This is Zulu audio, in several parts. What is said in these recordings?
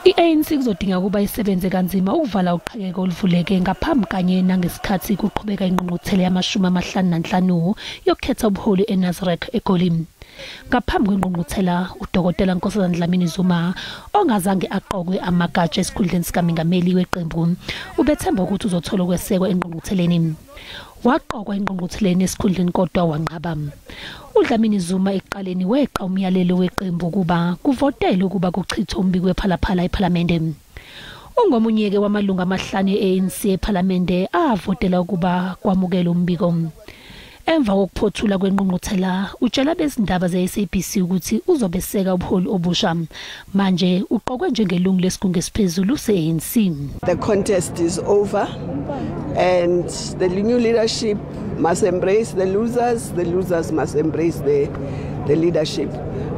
I-ANC kuzodinga kuba isebenze kanzima ukuvala uqhekeko oluvuleke ngaphambi kanye nangesikhathi kuqhubeka ingqungquthela yama-55 yokukhetha ubuholi eNazareth eGoli. Ngaphambi kwengqungquthela, uDokotela Izindaba ongazange aqokwe amagatsha esikhundleni sikamongameli weqembu ubethemba ukuthi uzothola ukwesekwa engqungqutheleni. Waqokwa engqungqutheleni esikhundleni kodwa wanqaba. UDlamini-Zuma ekuqaleni weqa umyalelo weqembu kuba kuvotele ukuba kuchithwe umbiko wephalaphala ePhalamende. Ungomunye-ke wamalungu amahlanu e-ANC ePhalamende avotela ukuba kwamukela umbiko. Emva kokuphothula kwengqungquthela, utshela bezindaba ze-SABC ukuthi uzobeseka ubuholi obusha. Manje uqokwe njengelungu lesigungu esiphezulu se-ANC. The contest is over and the new leadership must embrace the losers must embrace the leadership.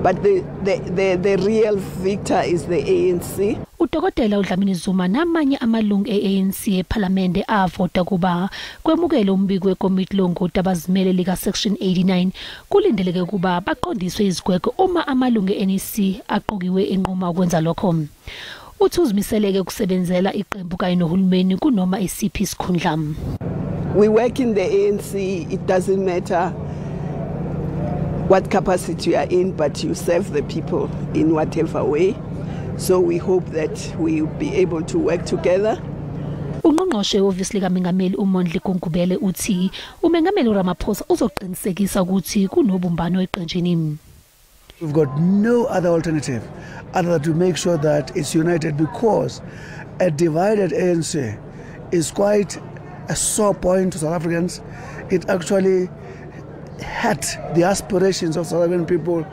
But the real victor is the ANC. Udokotela uDlamini-Zuma namanye amalungu e-ANC ePhalamende avota kuba kwemukele umbiko wekomiti longoti abazimele lika section 89 kulindeleke kuba baqondiswe izigwegwe uma amalungu e-NEC aqokiwe enquma ukwenza lokho. Uthi uzimiseleke kusebenzela iqembu kanye nohulumeni kunoma isiphi isikhundla. We work in the ANC, it doesn't matter what capacity you are in, but you serve the people in whatever way. So we hope that we will be able to work together. Ungqongqoshe obviously kaMengameli uMondli Gungubele uthi uMengameli Ramaphosa uzoqinisekisa ukuthi kunobumbano eqenjini. We've got no other alternative other than to make sure that it's united, because a divided ANC is quite a sore point to South Africans. It actually hurt the aspirations of South African people.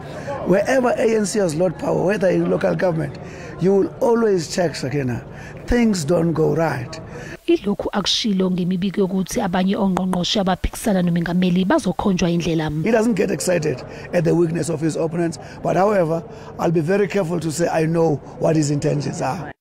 Wherever ANC has lost power, whether in local government, you will always check, Sakina, things don't go right. Ilokhu akushilo ngemibiko yokuthi abanye ongqongqoshe abaphikisana noMengameli bazokhonjwa indlela. He doesn't get excited at the weakness of his opponents, but however, I'll be very careful to say I know what his intentions are.